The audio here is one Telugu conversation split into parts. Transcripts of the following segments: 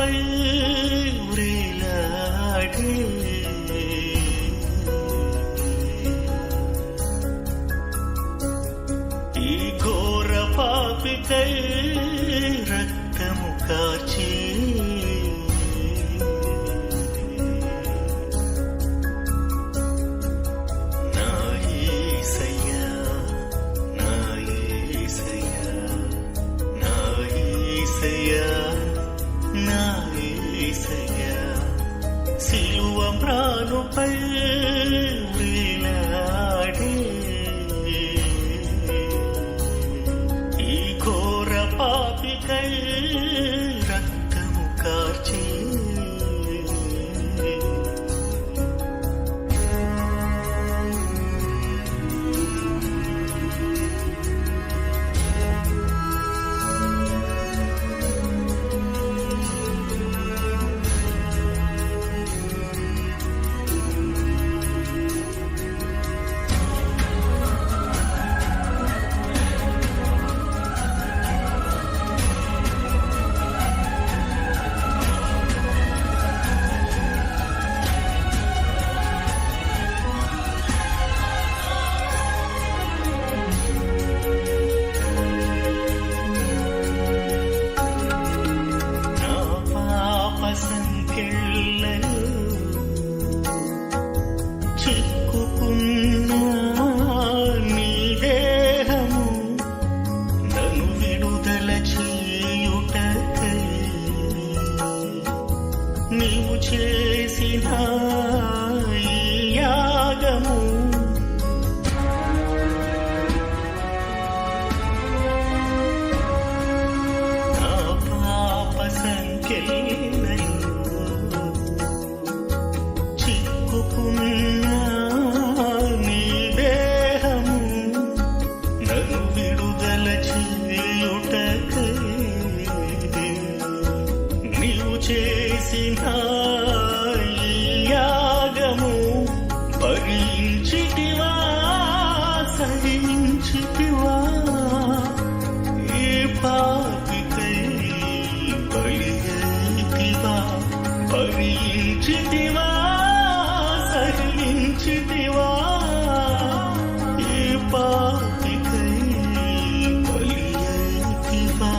ప్రాణుపై వ్రేలాడే ఈ ఘోర పాపికై రక్తము కాచి సిలువ ప్రాణుపై వ్రేలాడే ఈ ఘోర పాపికై రక్తము కార్చి చిక్కుకున్నా నీ దేహము నన్ను విడుదల చేయుటకై నీవు చేసిన ఈ యాగము నా పాప సంఖ్యలను చిక్కుకున్నా నీ దేహము నన్ను విడుదల చేయుటకై నీవు చేసిన ఈ యాగము భరించితివా సహించితివా ఈ పాపికై బలి అయితివా భరించితివా సహించితివా ఈ పాపికై బలి అయితివా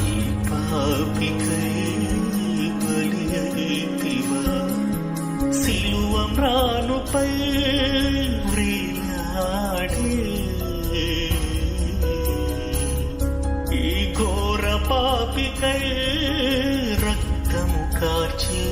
ఈ పాపికై బలి అయితివా సిలువ ప్రాణుపై వ్రేలాడే ఈ ఘోర పాపికై రక్తము కార్చి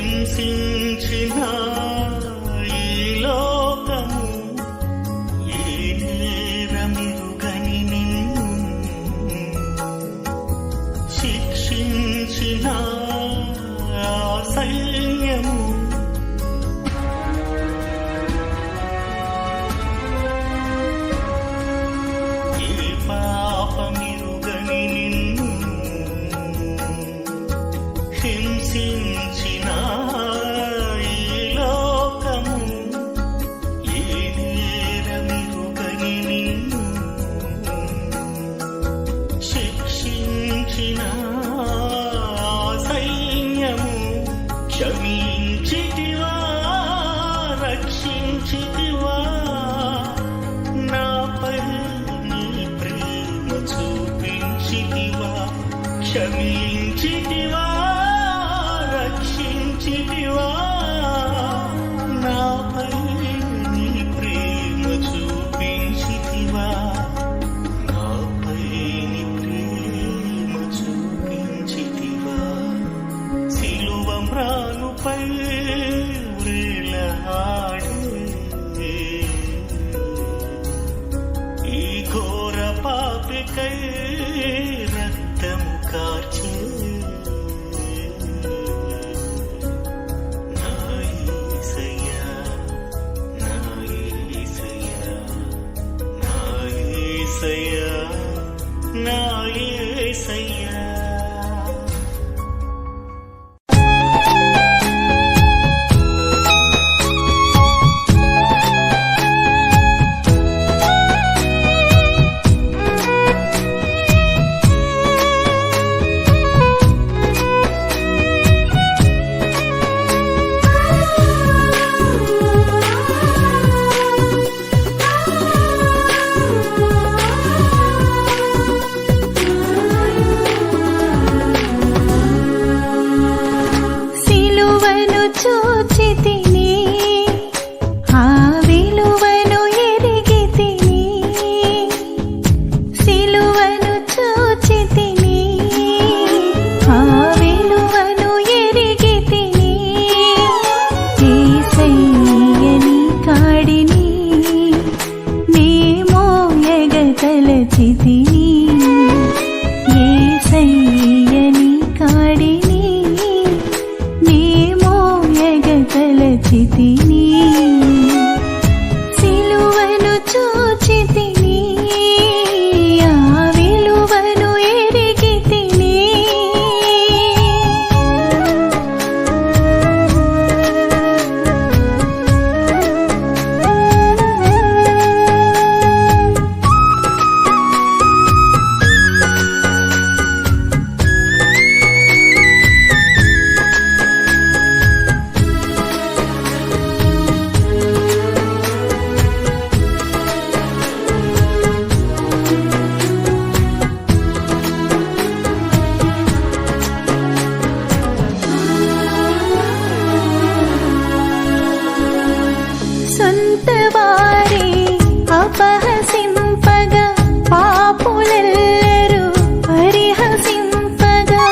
హింసించిన ఈ లోకము ఏ నేరమిరుగని నిన్ను శిక్షించిన సైన్యము ఏ పాపమిరుగని నిన్ను హింసించిన ఈ లోకము ఏ నేరమిరుగని నిన్ను శిక్షించిన సైన్యము క్షమించితివా రక్షించితివా నాపై నీ ప్రేమ చూపించితివా క్షమించితివా రక్షించితివా నాపై నీ ప్రేమ చూపించితివా నాపై ఏసయ్యని కాడిని నే మోయగతలచితిని సిలువను చూచితిని ఆ విలువను ఎరిగితిని సొంత వారే అపహసింపగా పాపులెల్లరూ పరిహసింపగా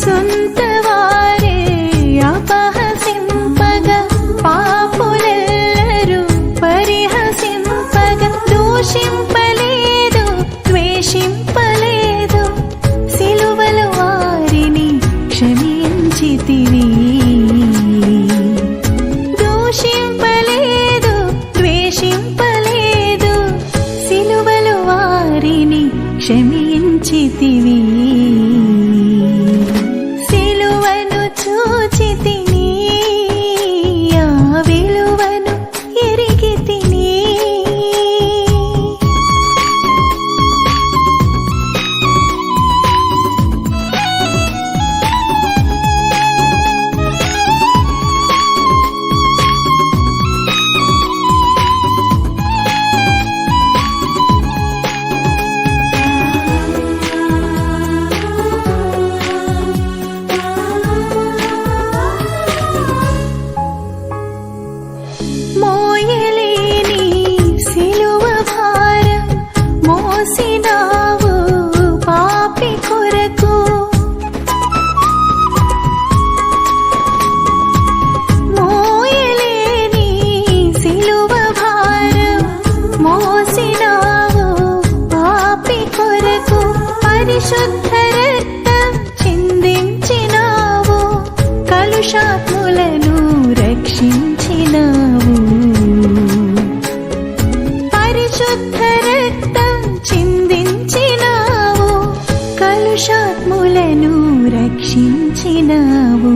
సొంత వారే అపహసింపగా పాపులెల్లరూ పరిహసింపగా దూషింపలేదు ద్వేషింపలేదు సిలువలో వారిని క్షమించితివి దూషింపలేదు ద్వేషింపలేదు సిలువలో వారిని క్షమించితివి సిలువను చూచితిని ఆ విలువను ఎరిగితిని మోయలేని సిలువ భారం మోసినావు పాపి కొరకు మోయలేని సిలువ భారం మోసినావు పాపి కొరకు పరిశుద్ధ రక్తం చిందించినావు కలుషాత్ములను రక్షించినావు పరిశుద్ధ రక్తం చిందించినావు కలుషాత్ములను రక్షించినావు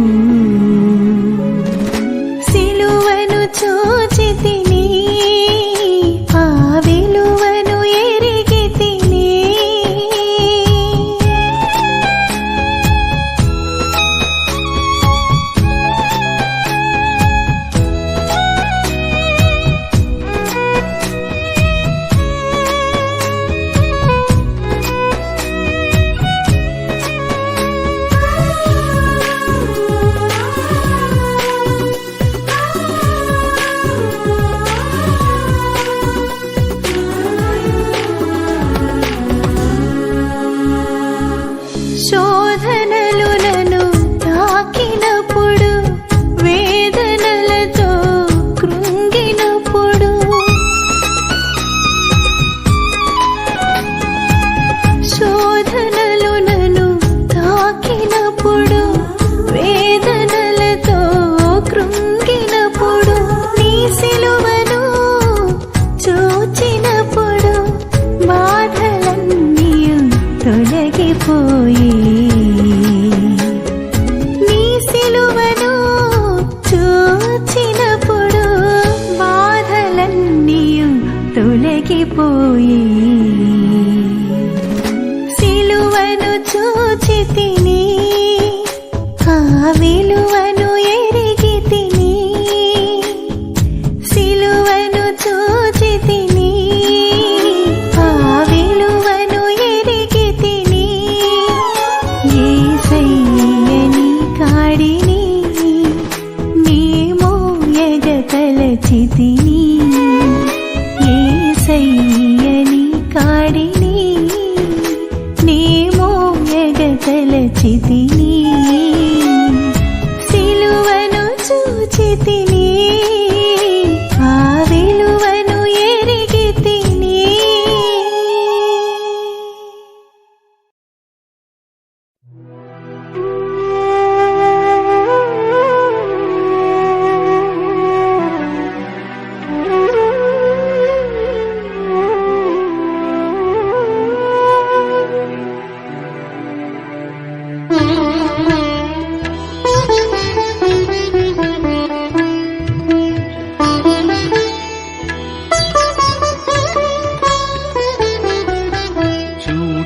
సిలువను చూచితిని ఆ విలువను ఎరిగితిని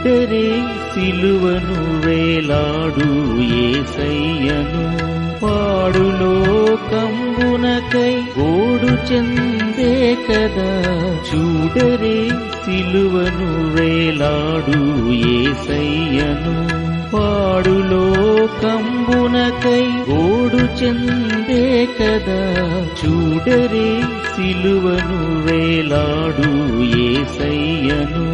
చూడరే సిలువను వేలాడు యేసయ్యను. పాడులో కంబునకై గోడు చెందే కదా, చూడరే సిలువను వేలాడు యేసయ్యను. పాడులో కంబునకై గోడు చెందే కదా, చూడరే సిలువను వేలాడు యేసయ్యను.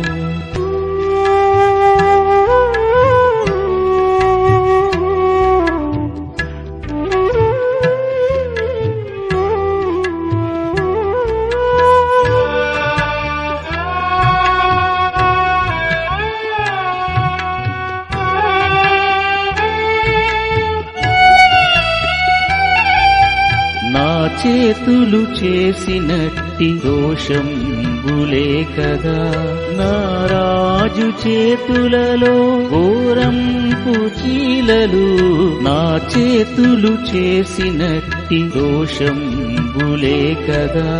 నా చేతులు చేసినట్టి దోషంబులే కదా, నా రాజు చేతులలో ఘోరంపు చీలలు. నా చేతులు చేసినట్టి దోషంబులే కదా,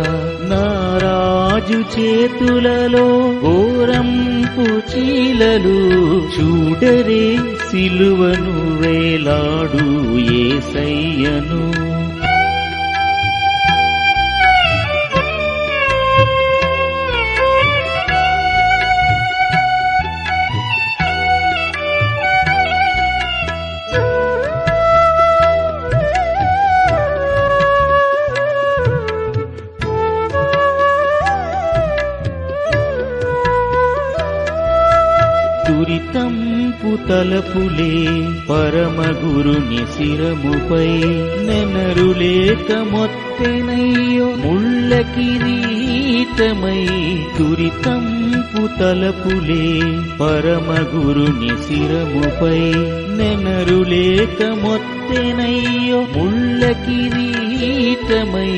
నా రాజు చేతులలో ఘోరంపు చీలలు. చూడరే సిలువను వేలాడు యేసయ్యను. దురితంపు తలపులే పరమగురుని శిరముపై, నెనరులేక మొత్తెనయ్యో ముళ్ళ కిరీటమై. దురితంపు తలపులే పరమగురుని శిరముపై, నెనరులేక మొత్తెనయ్యో ముళ్ళ కిరీటమై.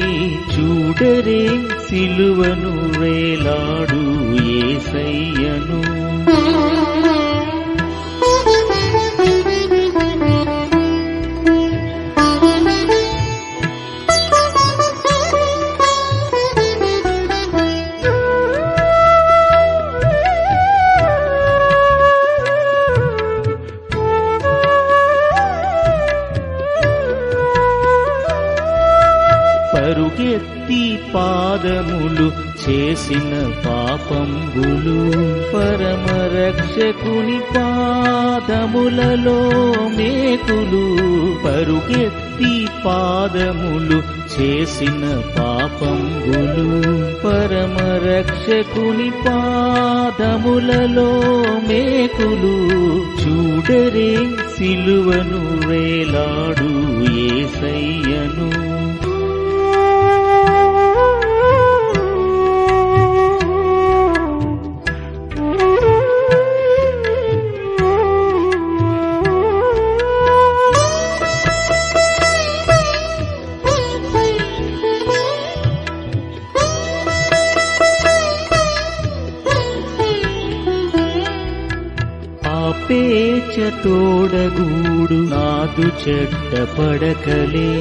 చూడరే సిలువను వేలాడు యేసయ్యను. పరుగెత్తి పాదములు చేసిన పాపంబులు, పరమరక్షకుని పాదములలో మేకులు. పరుగెత్తి పాదములు చేసిన పాపంబులు, పరమరక్షకుని పాదములలో మేకులు. చూడరే సిలువను వేలాడు యేసయ్యను. పేచతోడగూడు నాదు చెడ్డ పడకలే,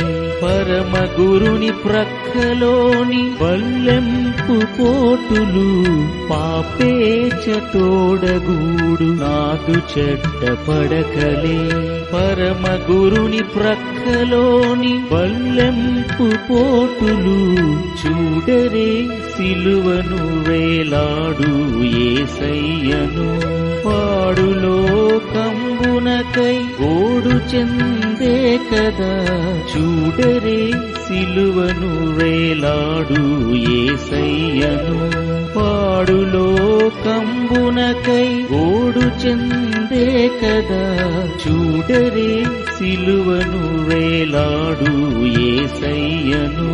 పరమగురుని ప్రక్కలోని బల్లెంపు పోటులు. పాపేచతోడగూడు నాదు చెడ్డ పడకలే, పరమగురుని ప్రక్కలోని బల్లెంపు పోటులు. చూడరే సిలువను వేలాడు యేసయ్యను. పాడులో కంబునకై గోడు చెందే కదా, చూడరే సిలువను వేలాడు యేసయ్యను. పాడులో కంబునకై గోడు చెందే కదా, చూడరే సిలువను వేలాడు యేసయ్యను.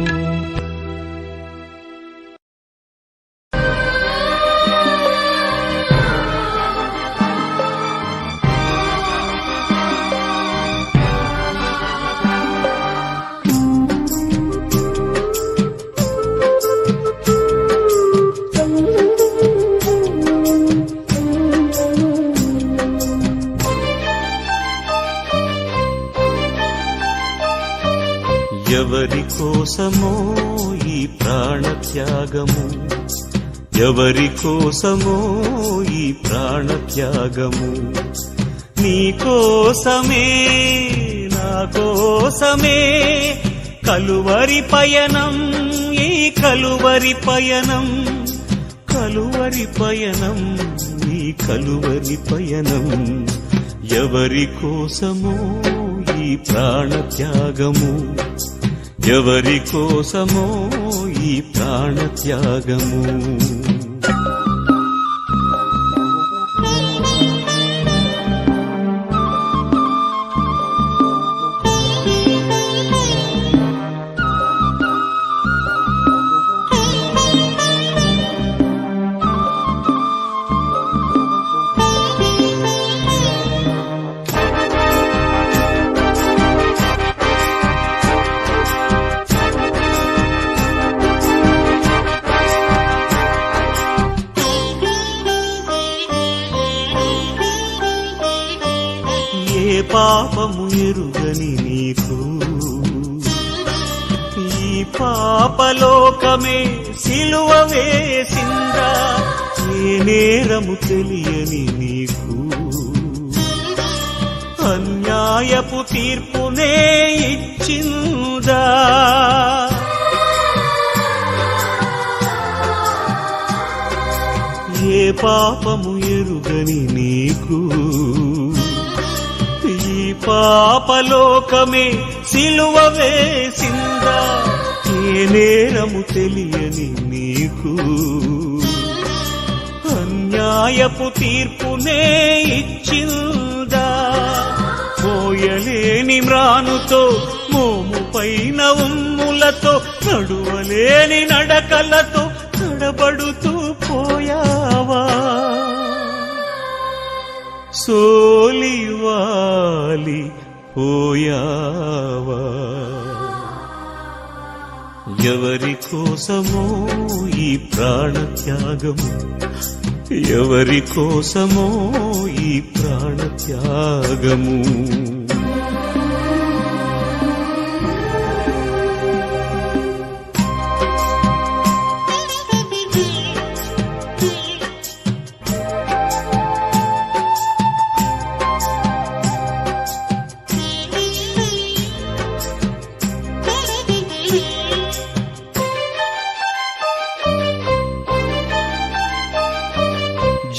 ఎవరి కోసమో ఈ ప్రాణత్యాగము, ఎవరి కోసమో ఈ ప్రాణత్యాగము, నీ కోసమే నా కోసమే కలువరి పయనం, ఈ కలువరి పయనం, కలువరి పయనం, ఈ కలువరి పయనం. ఎవరి కోసమో ఈ ప్రాణత్యాగము, ఎవరి కోసమో ఈ ప్రాణత్యాగము. ఏ పాపము ఎరుగని నీకు ఈ పాపలోకమే సిలువ వేసిందా, ఏ నేరము తెలియని నీకు అన్యాయపు తీర్పునే ఇచ్చిందా. ఏ పాపము ఎరుగని నీకు ఈ పాపలోకమే సిలువ వేసిందా, ఏ నేరము తెలియని నీకు అన్యాయపు తీర్పునే ఇచ్చిందా. మోయలేని మ్రానుతో మోము పైన ఉమ్ములతో నడువలేని నడకలతో తడబడుతూ పోయావా, సోలివాలి పోయావా. ఎవరి కోసమో ఈ ప్రాణత్యాగము, ఎవరి కోసమో ఈ ప్రాణత్యాగము.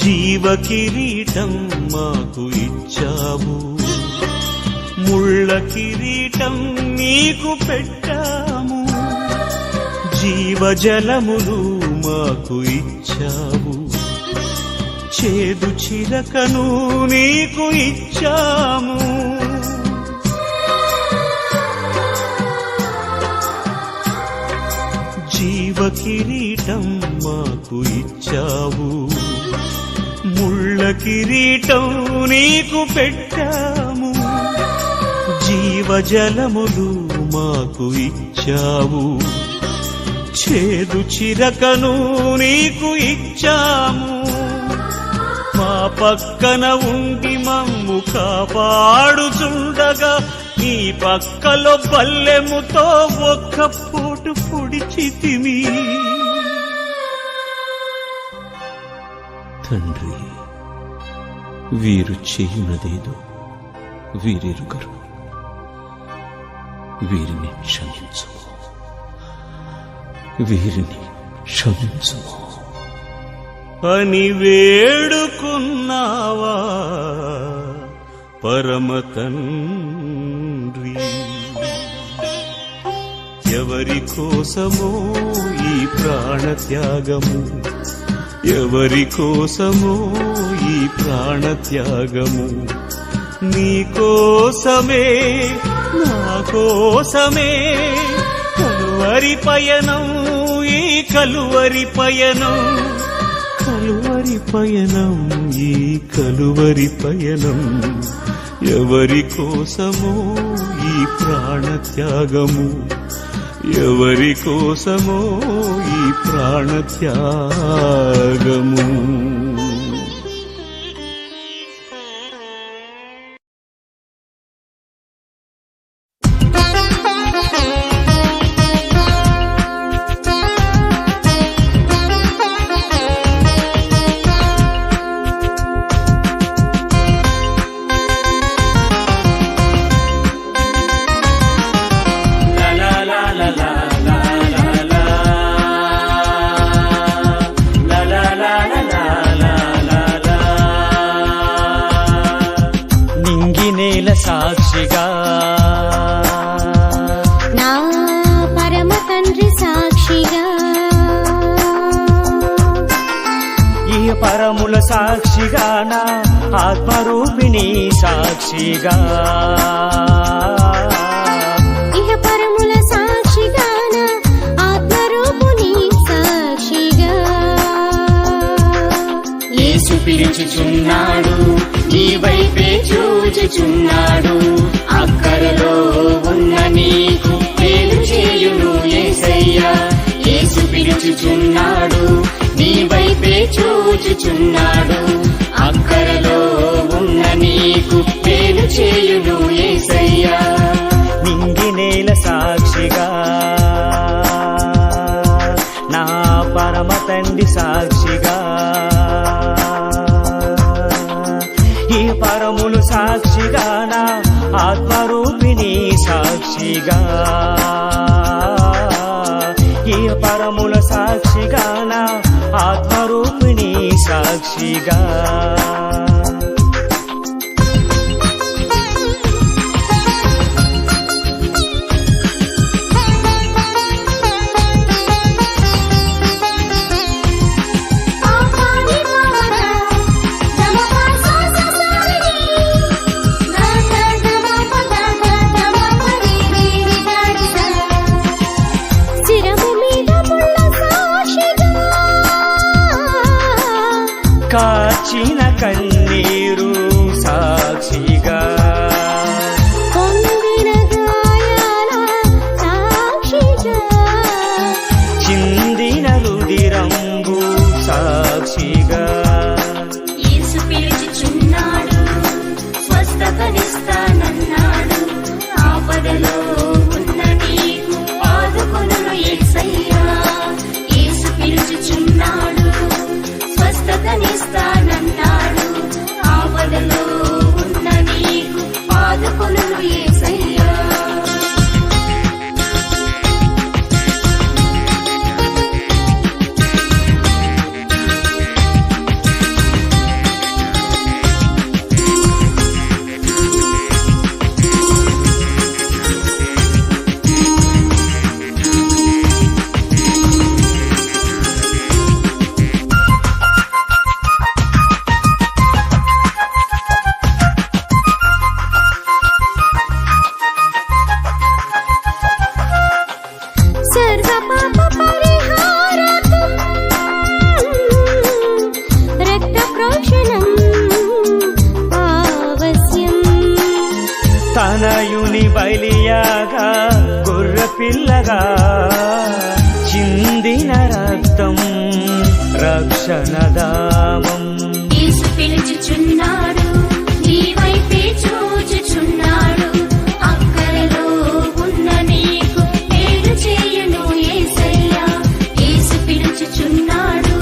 జీవ కిరీటం మాకు ఇచ్చావు, ముళ్ళ కిరీటం నీకు పెట్టాము. జీవజలములు మాకు ఇచ్చావు, చేదు చిలకను నీకు ఇచ్చాము. జీవ కిరీటం మాకు ఇచ్చావు, ముళ్ళ కిరీటం నీకు పెట్టాము. జీవజలములు మాకు ఇచ్చావు, చేదు చిరకను నీకు ఇచ్చాము. మా పక్కన ఉండి మమ్ము కాపాడుచుండగా నీ పక్కలో బల్లెముతో ఒక్క పోటు పొడిచితిమి. తండ్రి, వీరు చేయునదేదో వీరెరుగరు, వీరిని క్షమించుము, వీరిని క్షమించుము అని వేడుకున్నావా పరమ తండ్రి. ఎవరి కోసమో ఈ ప్రాణత్యాగము, ఎవరి కోసమో ఈ ప్రాణత్యాగము. నీ కోసమే నా కోసమే కలువరి పయనం, ఈ కలువరి పయనం, కలువరి పయనం, ఈ కలువరి పయనం. ఎవరి కోసమో ఈ ప్రాణత్యాగము, ఎవరి కోసమో ఈ ప్రాణత్యాగము. సాక్షిగా నా ఆత్మరూపిణి సాక్షిగా ఇహ పరముల సాక్షిగా నా ఆత్మరూపుని సాక్షిగా యేసు పిలుచుచున్నాడు నీ వైపే చూచుచున్నాడు అక్కరలో ఉన్న నీకు మేలు చేయును యేసయ్యా యేసు పిలుచుచున్నాడు నీ వైపే చూచుచున్నాడు అక్కరలో ఉన్న నీకు మేలు చేయును యేసయ్యా నింగి నేల సాక్షిగా నా పరమ తండ్రి సాక్షిగా ఈ పరములు సాక్షిగా నా ఆత్మరూపిణి సాక్షిగా ఈ పరముల సాక్షిగా నా ఆత్మరూపిణి సాక్షిగా కాచిన కన్నీరు సాక్షిగా పొందిన గాయాల సాక్షిగా చిందిన రుదిరంబు సాక్షిగా యేసు పిలుచుచున్నాడు స్వస్థతనిస్తానన్నాడు ఆపదలో ఉన్న నీకు ఆదుకొనును యేసయ్యా యేసు పిలుచుచున్నాడు స్వస్థతనిస్తానన్నాడు ఆపదలో ఉన్న నీకు ఆదుకొనును యేసయ్యా సర్వ పాప పరిహారకం రక్త ప్రోక్షణం ఆవశ్యం తనయుని బలియాగా గొర్రె పిల్లగా చిందిన రక్తం రక్షణదామం యేసు పిలుచుచున్నాడు నీ వైపే చూచుచున్నాడు అక్కరలో ఉన్న నీకు మేలు చేయును యేసయ్యా యేసు పిలుచుచున్నాడు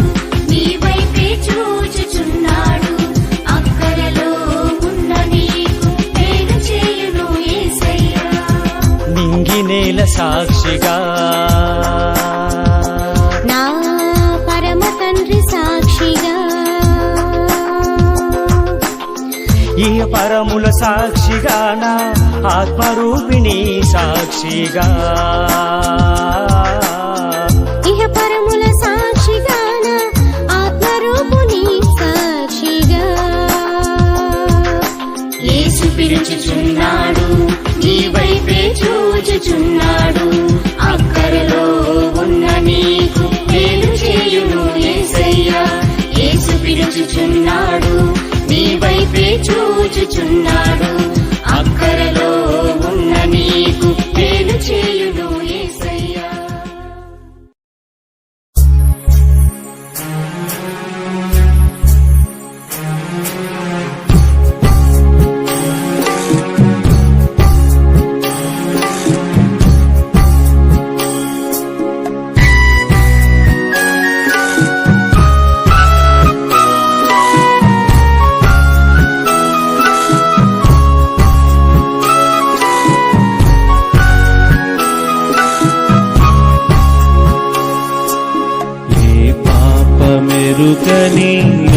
నీ వైపే చూచుచున్నాడు అక్కరలో ఉన్న నీకు మేలు చేయును యేసయ్యా నింగి నేల సాక్షిగా నా పరమ తండ్రి సాక్షిగా ఈ పరముల సాక్షిగా నా ఆత్మరూపిణి సాక్షిగా ఇహ పరముల సాక్షిగా నా ఆత్మరూపుని సాక్షిగా యేసు పిలుచుచున్నాడు నీ వైపే చూచుచున్నాడు అక్కరలో ఉన్న నీకు మేలు చేయును యేసయ్యా యేసు పిలుచుచున్నాడు నీ వైపే చూచుచున్నాడు అక్కరలో ఉన్న నీకు మేలు చేయును యేసయ్యా మెరుగని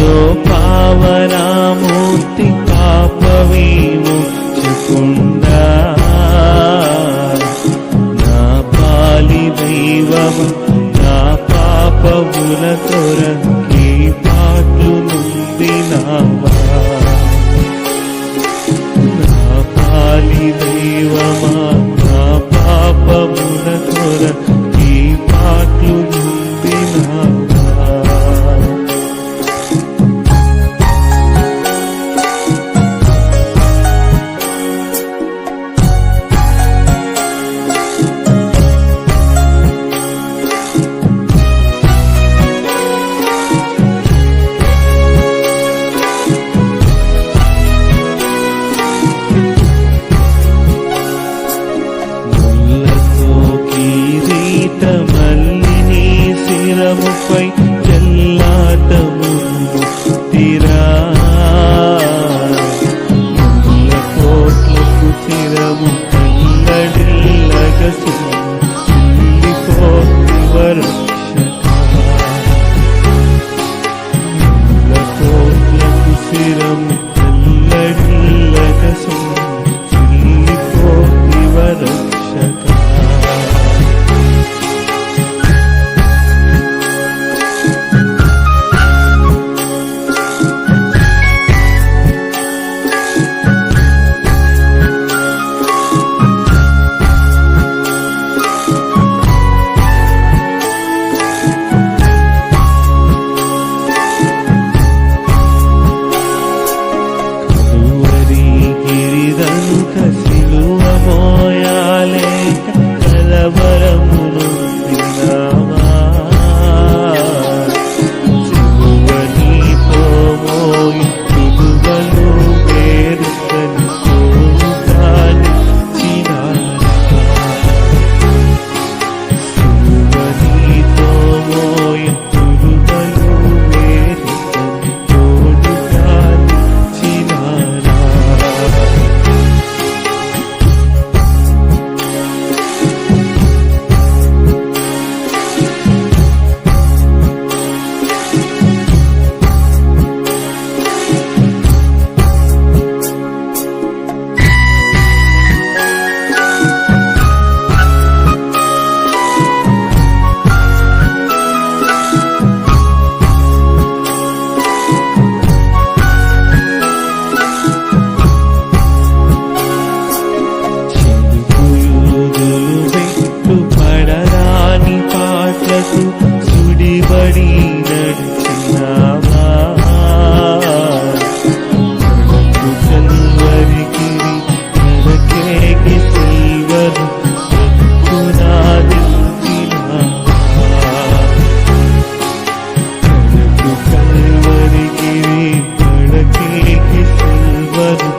ఓ పావనామూర్తి పాపవిమోచకుండా నా పాలి దైవము నా పాపముల కొరకి పాటు నుండి తెచ్చినావా నా పాలి దైవమా నా పాపముల కొర ఈ పాటలు విన్నావా శిరముపై చెల్లాటము తీరా కోట్లకు శిరము కల్లడిల్లగసు కోట్లకు శిరము కల్లడిల్లగసు రక్షక సుడిబడి నడిచినావా కల్వరిగిరి నరకేకి సిల్వరు కల్వరిగిరి నరకేకి సిల్వరు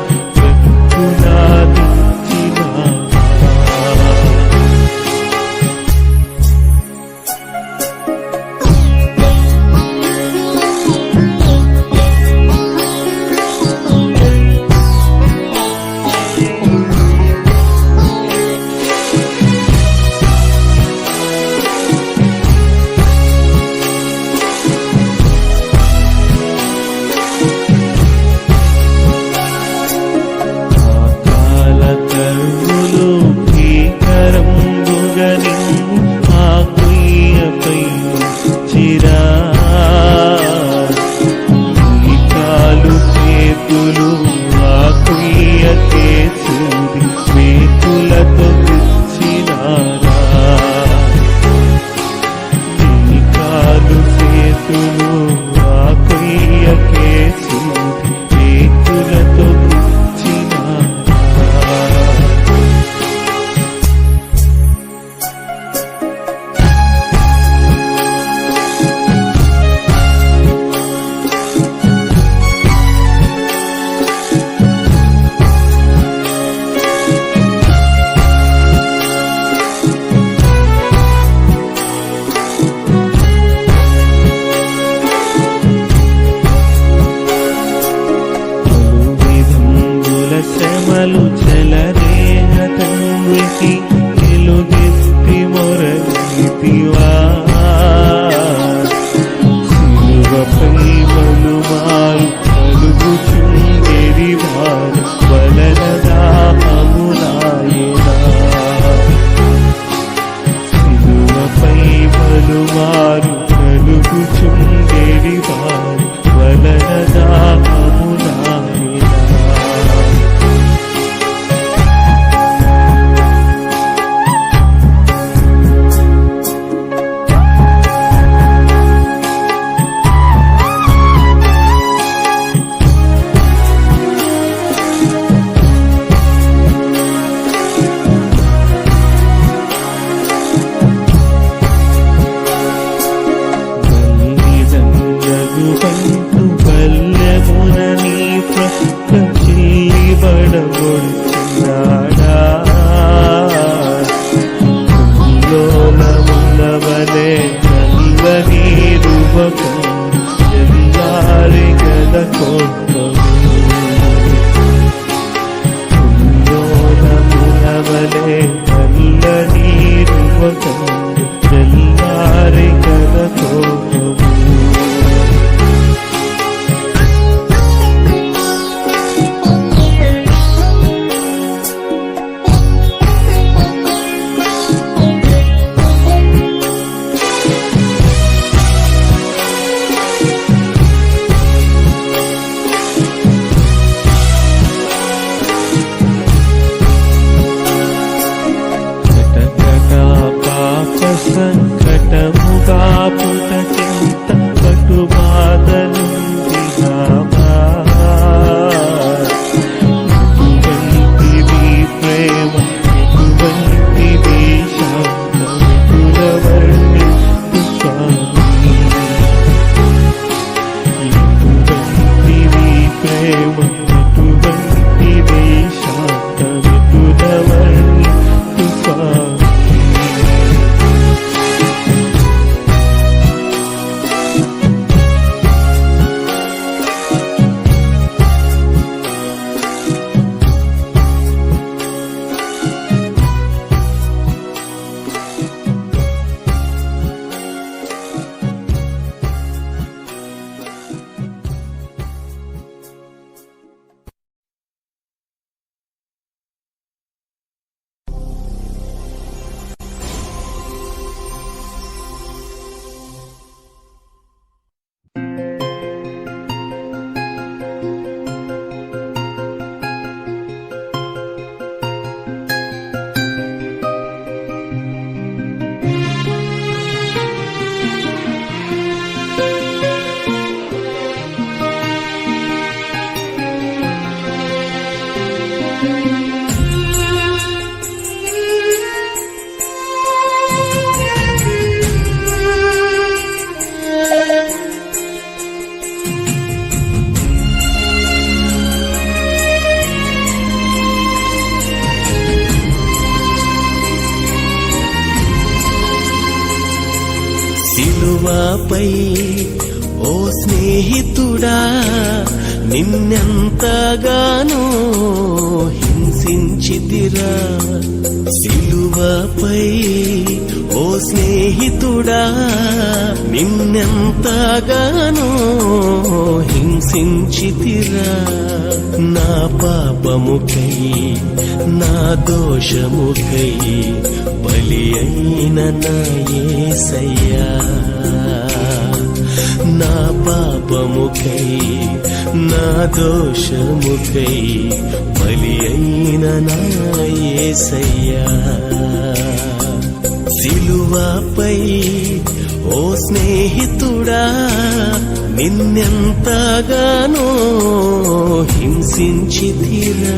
శ్రమలు చెలరేగ తండ్రికి నిలుగెత్తి మొరలితివా శిలువపై పలుమారు కలుగుచుండెడి వారు వలన దాహమునాయనా శిలువపై పలుమారు కలుగుచుండెడి వారు వలన దాహము తోడుచున్నాడా లోనమున్నవలే నల్లని రూపకం ఎల్లారి గద లోనమున్నవలే నల్లని రూపకం ఎల్లారి గద సంకటముగా పుటకెంత కటుబాధ నుండి ఎటువంటిది ప్రేమ ఎటువంటిది శాంతవర్ణి స్వామి ఎటువంటిది ప్రేమ ఎటువంటిది శాంతవర్ణి స్వామి సిలువపై ఓ స్నేహితుడా నిన్నెంతగానో హింసించితిరా సిలువపై ఓ స్నేహితుడా నిన్నెంతగానో హింసించితిరా నా పాపముకై నా దోషముకై బలి అయిన నా యేసయ్యా నా పాపముకై నా దోషముకై బలి అయిన నా యేసయ్యా సిలువపై ఓ స్నేహితుడా నిన్నెంతగానో హింసించితిరా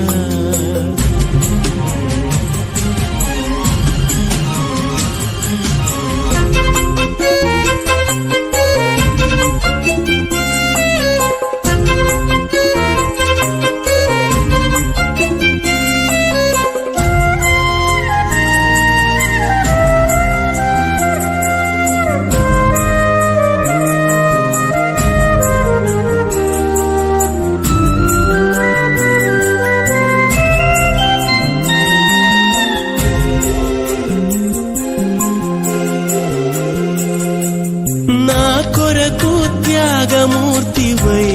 త్యాగమూర్తివై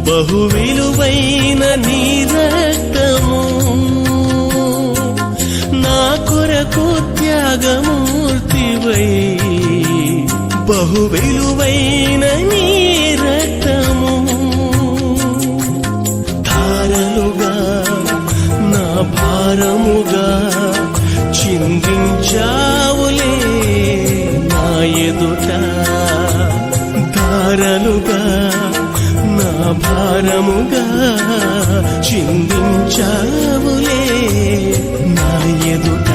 బహు విలువైన నీ రక్తము నా కొరకు త్యాగమూర్తివై బహు విలువైన నీ రక్తము ధారలుగా నా భారముగా చిందించావులే నా ఎదుట ధారలుగా నా భారముగా చిందించావులే నా ఎదుట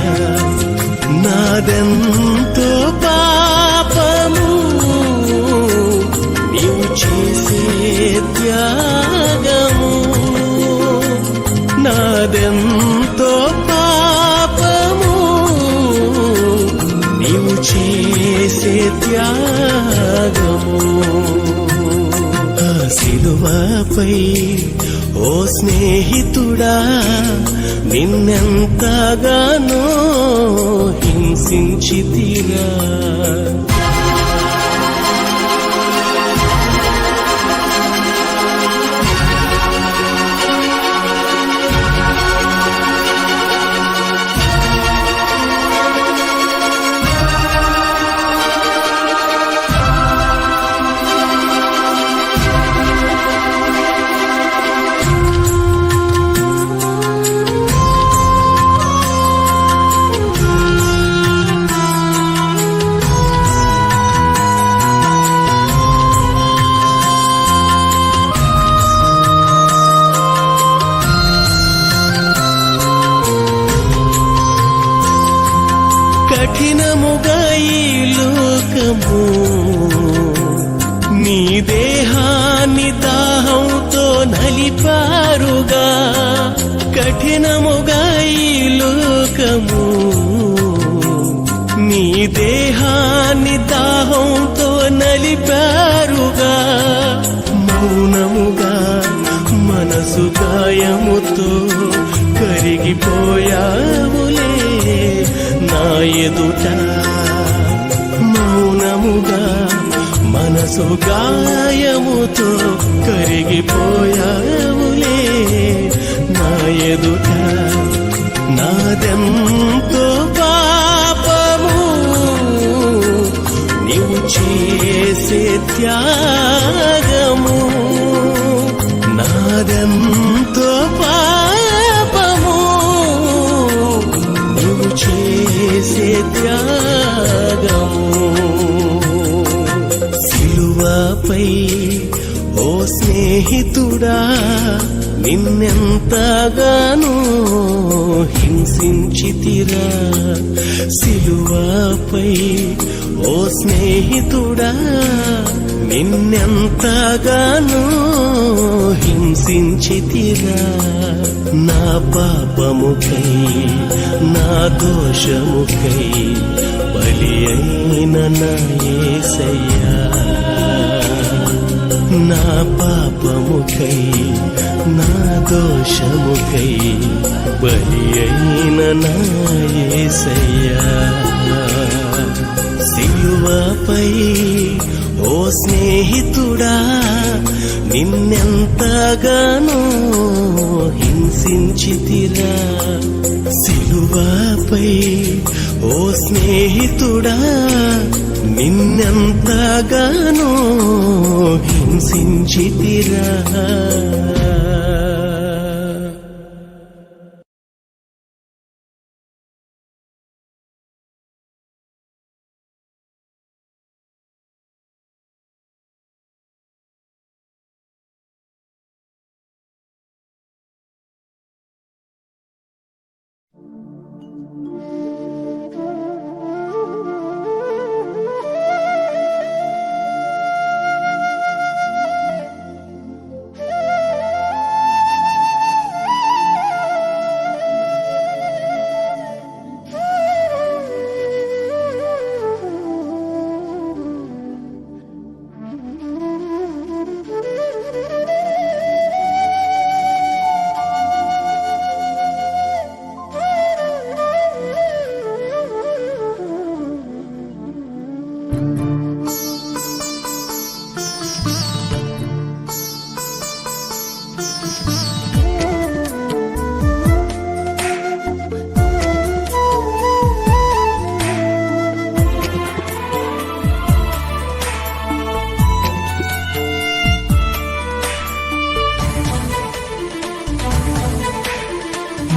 నాదెంతో పాపము నీవు చేసే త్యాగము నాదెంతో పాపము నీవు చేసే త్యాగము ఆ శిలువపై ఓ స్నేహితుడా నిన్నెంతగానో హింసించితిరా కఠినముగా ఈ లోకము నీ దేహాన్ని దాహంతో నలిపారుగా కఠినముగా ఈ లోకము నీ దేహాన్ని దాహంతో నలిపారుగా మౌనముగా మనసు గాయముతో కరిగిపోయావులే నా ఎదుట మౌనముగా మనసు గాయముతో కరిగిపోయావులే నా ఎదుట నాదెంతో పాపము నీవు చేసే త్యాగము నాదెంతో పాపము నీవు చేసే త్యాగము సిలువపై ఓ స్నేహితుడా నిన్నెంతగానో హింసించితిరా సిలువపై ఓ స్నేహితుడా నిన్నెంతగానో హింసించితిరా నా పాపముకై నా దోషముకై బలి అయిన నా యేసయ్యా నా పాపముకై నా దోషముకై బలి అయిన నా యేసయ్యా సిలువపై ఓ స్నేహితుడా నిన్నెంతగానో హింసించితిరా సిలువపై ఓ స్నేహితుడా నిన్నెంతగానో హింసించితిరా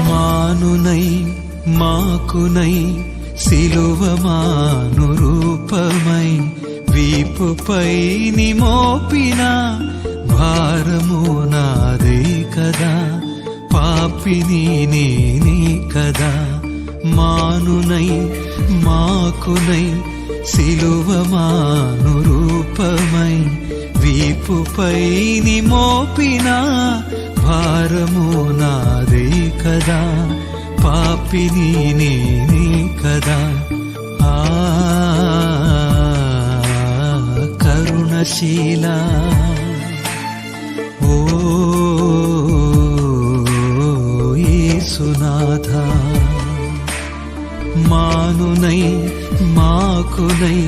మానునై మాకునై సిలువమాను రూపమై వీపుపై నిమోపిన భారము నాదే కదా పాపిని నేనే కదా మానునై మాకునై సిలువమాను రూపమై వీపుపై ని మోపిన భారము నాదే కదా, పాపిని నేనే కదా. ఆ కరుణశీల ఓ యేసునాథ, మానునై మాకునై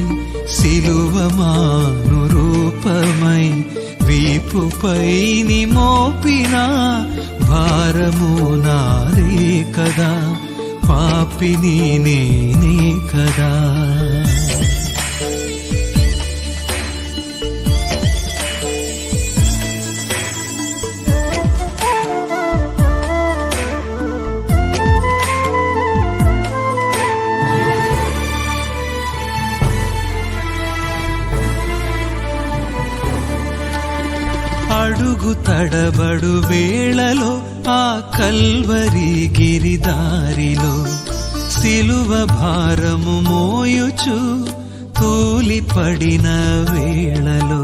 సిలువ మాను రూపమై వీపుపై ని మోపిన భారము నాదే కదా, పాపిని నేనే కదా. అడుగు తడబడు వేళలో ఆ కల్వరి గిరిదారిలో సిలువ భారము మోయుచు తూలిపడిన వేళలో,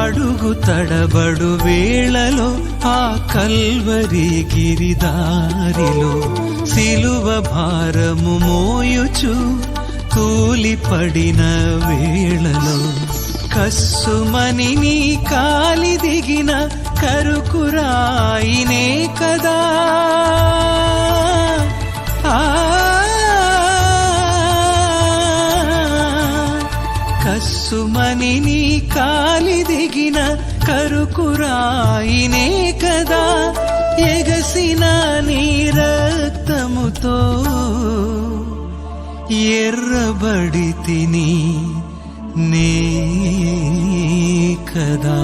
అడుగు తడబడు వేళలో ఆ కల్వరి గిరిదారిలో సిలువ భారము మోయుచు తూలిపడిన వేళలో, కస్సుమని నీ కాలి దిగిన కరుకురాయినే కదా. కస్సుమని నీ కాలి దిగిన కరుకురాయినే కదా, ఎగసిన నీ రక్తముతో ఎర్రబడి తిని నే కదా.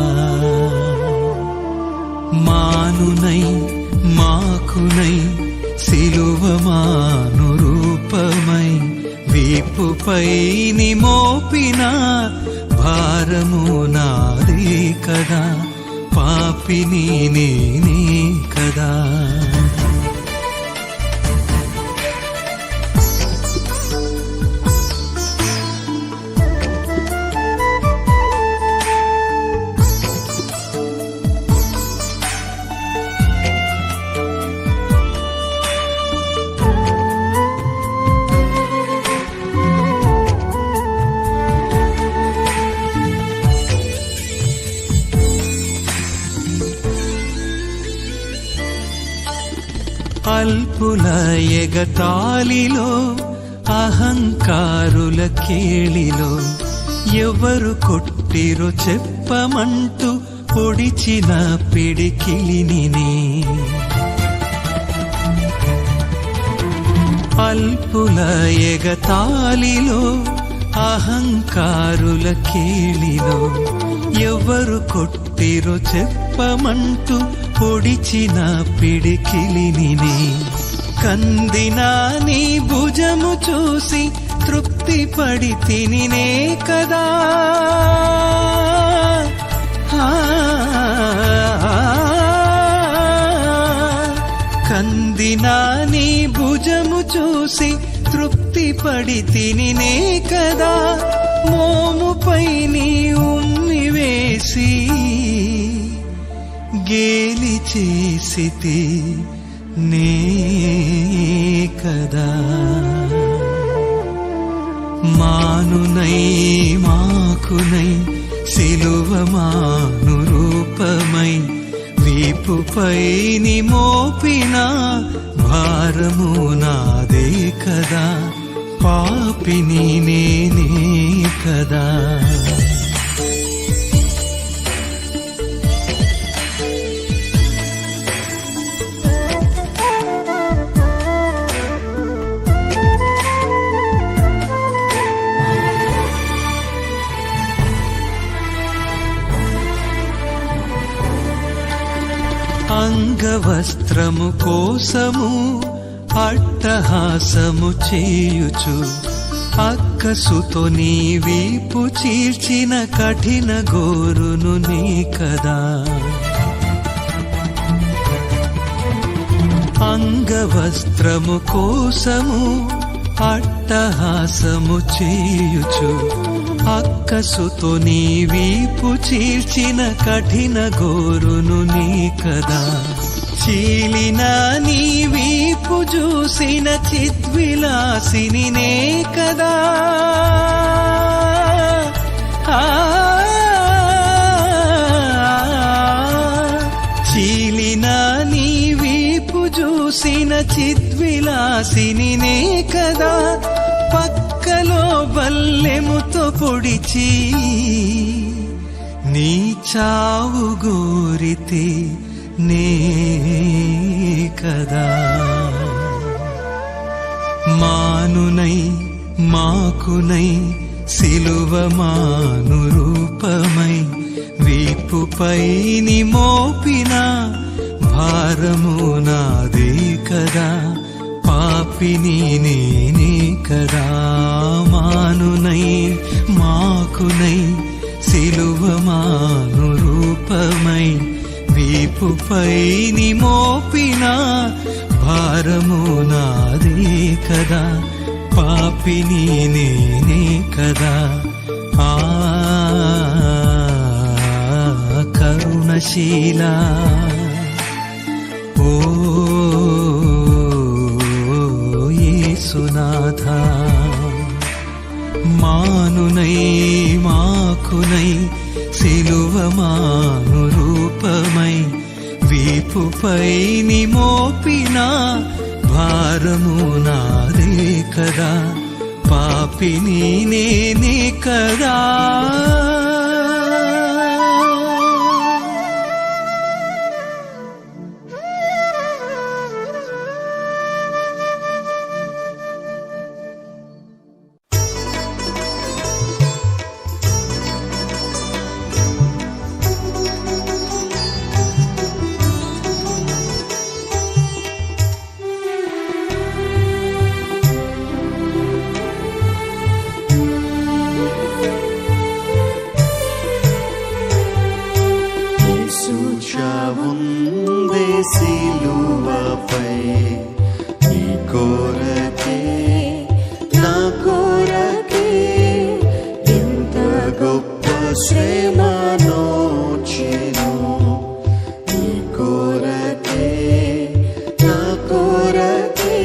మానునై మాకునై సిలువ మాను రూపమై వీపుపై ని మోపిన భారము నాదే కదా, పాపిని నేనే కదా. అల్పుల ఎగతాళిలో అహంకారుల కేళిలో ఎవరు కొట్టిరో చెప్పమంటూ పొడిచిన పిడికిలిని, అల్పుల ఎగతాళిలో అహంకారుల కేళిలో ఎవరు కొట్టిరో చెప్పమంటూ పొడిచిన పిడికిలిని, కందిన నీ భుజము చూసి తృప్తి పడి తినినే కదా. కందిన నీ భుజము చూసి తృప్తి పడి తినినే కదా, మోముపై నీ ఉమ్మి వేసి గేలి చేసితి నే కదా. మానునై మాకునై సిలువ మాను రూపమై వీపుపై ని మోపిన భారము నాదే కదా, పాపిని నేనే కదా. అంగవస్త్రము కోసము అట్టహాసము చేయుచు అక్కసుతో నీ వీపు చీల్చిన కఠిన గోరును నీ కదా. అంగవస్త్రము కోసము అట్టహాసము చేయుచు అక్కసుతో నీ వీపు చీల్చిన కఠిన గోరును నీ కదా. చీలిన నీ వీపు చూసిన చిద్విలాసిని నే కదా. చీలిన నీ వీపు చూసిన చిద్విలాసిని నే కదా. పక్కలో బల్లెముతో పొడిచి నీ చావు గోరితే నే కదా. మానునై మాకునై సిలువ మాను రూపమై వీపుపై ని మోపిన భారము నాదే కదా. పాపిని నేనే కదా. మానునై మాకునై సిలువ మాను రూపమై వీపుపై ని మోపిన భారము నాదే కదా. పాపిని నేనే కదా. ఆ కరుణశీలా ఓ యేసునాథ. మానునై మాకునై సిలువ మాను రూపమై వీపుపై ని మోపిన భారము నాదే కదా. పాపిని నేనే కదా. ఉందే సిలువపై నీ కొరకే నా కొరకే ఎంత గొప్ప శ్రమనోచెను. నీ కొరకే నా కొరకే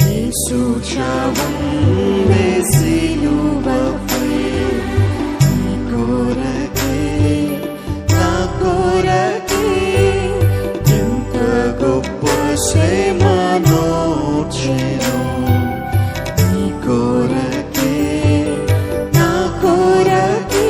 యేసు చావుందే సిలువపై నీ కొరకే నా కొరకే ఎంత గొప్ప శ్రమనోచెను. నీ కొరకే నా కొరకే.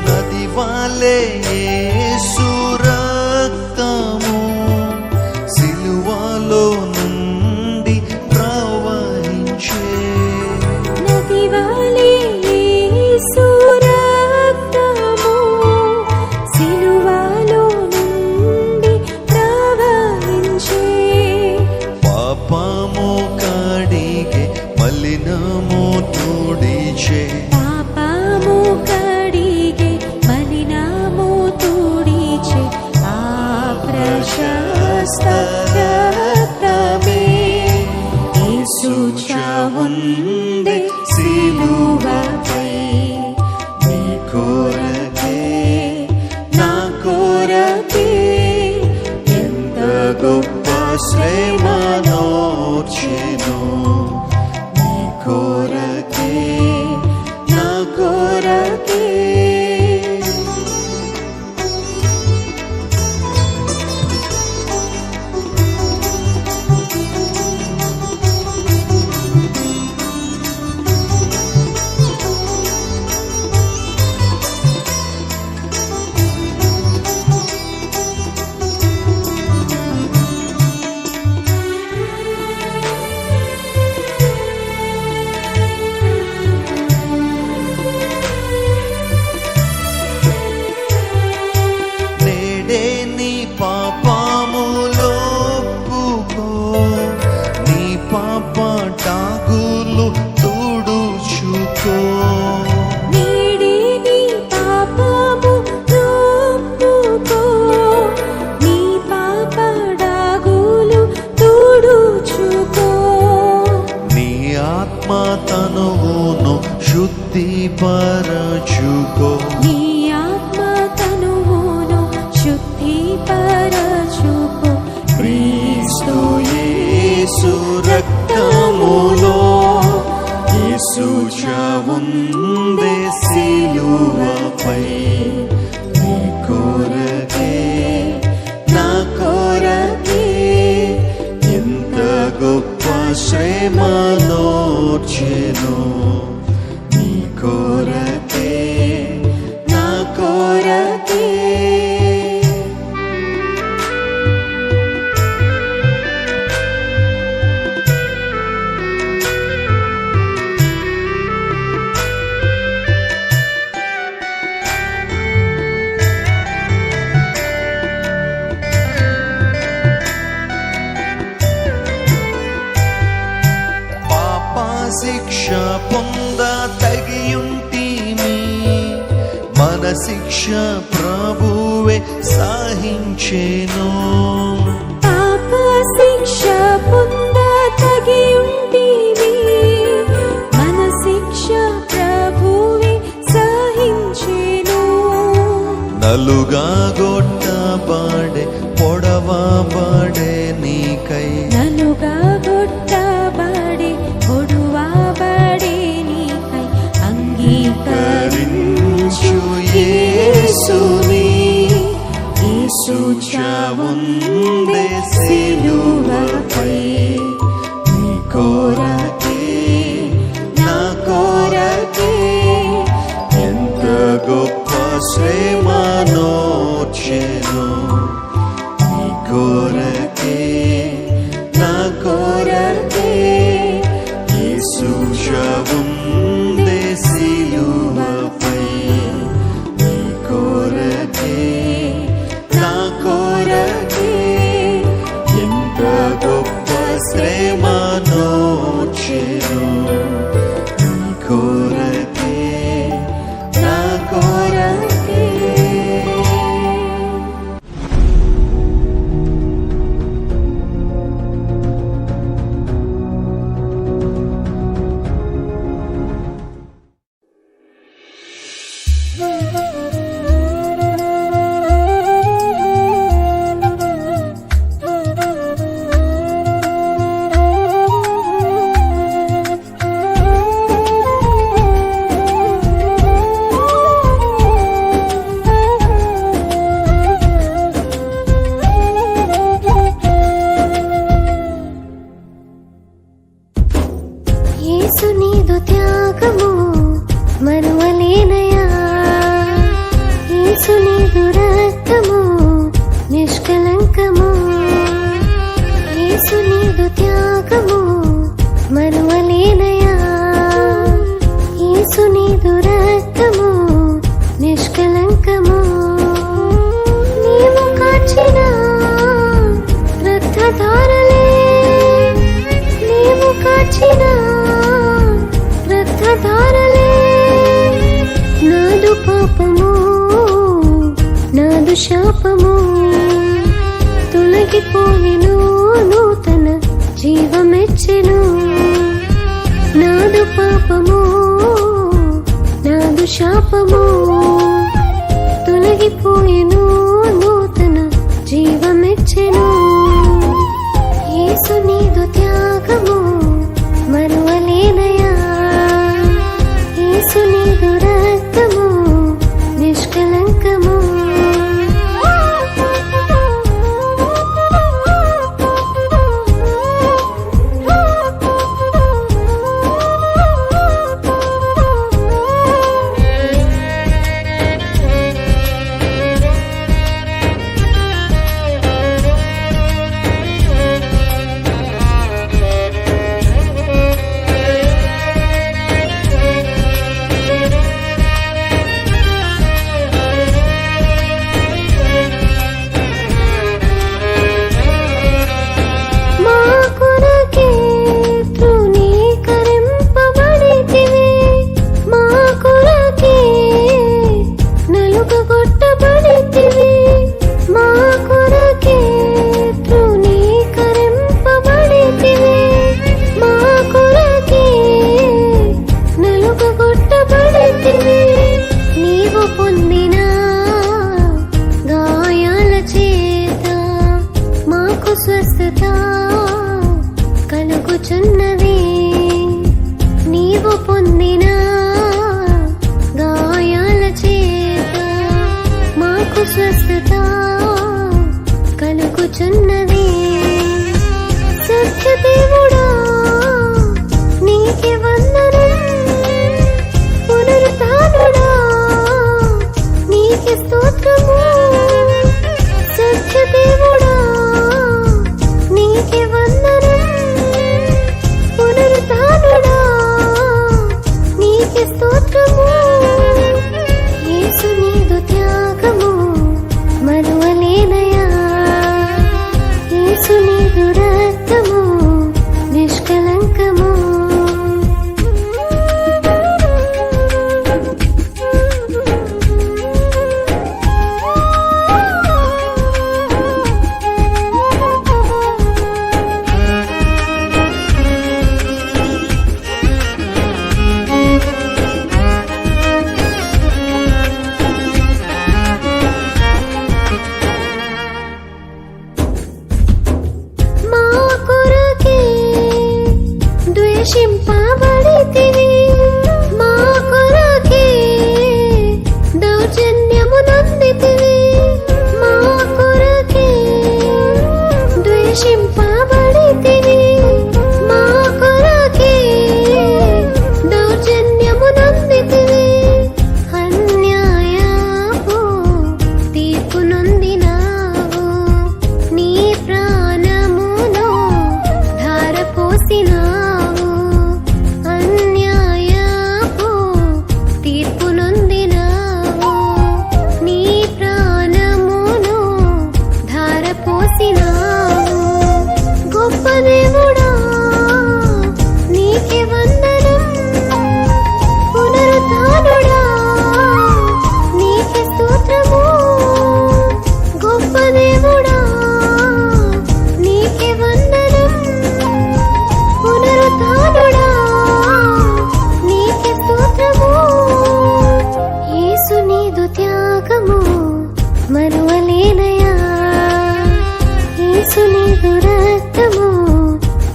నదివాలే యేసు రక్తము సిలువలో నుండి ప్రవహించే. నదివాలే యేసు రక్తము సిలువలో నుండి ప్రవహించే. పాపము కడిగే మలినము తుడిచే. పాపము కడిగే మలినము తుడిచే. శుద్ధిపరచుకో నీ ఆత్మ తనువును శుద్ధిపరచుకో క్రీస్తు యేసు రక్తములో యేసు చావుందే సిలువపై నీ కొరకే నా కొరకే ఎంత గొప్ప శ్రమలోర్చెను నీ కొరకే నా కొరకే శిక్ష పొంద తగియుంటిమి మన శిక్ష ప్రభువే సహించెను పాప శిక్ష పొంద తగియుంటిమి మన శిక్ష ప్రభువే సహించెను నలుగా గొట్టబడే పొడవబడే నీకై నలుగా గొట్టబడే పొడువబడే నీకై అంగీకరించు యేసుని యేసు చావుందే సిలువపై నీ కొరకే నా కొరకే ఎంత గొప్ప శ్రమనోర్చెను నీ కొరకే నా కొరకే యేసు చావుందే సిలువపై నీ కొరకే నా కొరకే ఎంత గొప్ప శ్రమనోర్చెను నీ కొరకే నా కొరకే యేసు నీదు త్యాగము మరువలేనయా యేసు నీదు రక్తము నిష్కలంకము యేసు నీదు త్యాగము మరువలేనయా యేసు నీదు రక్తము నిష్కలంకము నీవు కాచిన రక్తధారలే నీవు కాచిన రక్తధారలే నాదు పాపము నాదు శాపము తొలగిపోయెను నూతన జీవమెచ్చెను నాదు పాపము నాదు శాపము తొలగిపోయెను నూతన జీవమెచ్చెను యేసు నీదు త్యాగము మరువలేనయా యేసు నీదు రక్తము నిష్కలంకము స్తోత్రము యేసు నీదు త్యాగము మరువలేనయా యేసు నీదు రక్తము నిష్కలంకము మా కొరకే ద్వేషింపబడితివి మా కొరకే దౌర్జన్యము నొందితివి మా కొరకే ద్వేషింపబడితివి మా కొరకే దౌర్జన్యము నొందితివి అన్యాయపు తీర్పు నొందినావు నీ ప్రాణమును ధారపోసినావు అన్యాయపు తీర్పు నొందినావు నీ ప్రాణమును ధారపోసినావు గొప్ప దేవుడా నీకే వందనం పునరుత్థానుడా నీకే స్తోత్రము గొప్ప దేవుడా నీకే వందనం పునరుత్థానుడా నీకే స్తోత్రము యేసు నీదు త్యాగము మరువలేనయా యేసు నీదు రక్తము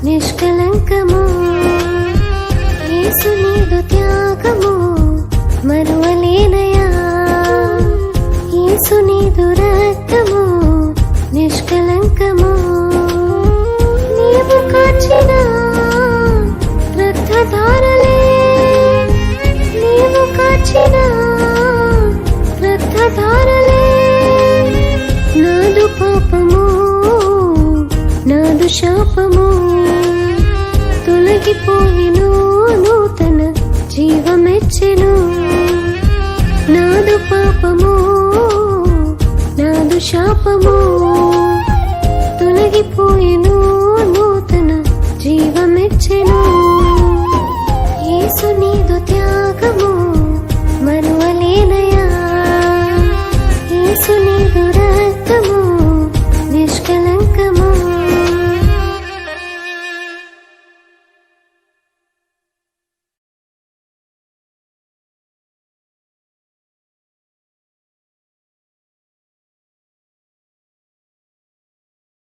నిష్కలంకము యేసు నీదు త్యాగము మరువలేనయా యేసు నీదు రక్తము నిష్కలంకము నీవు కాచిన రక్తధారలే నీవు కాచిన రక్తధారలే నాదు పాపము నాదు శాపము తొలగిపోయిను నూతన జీవమెచ్చెను నాదు పాపము నాదు శాపము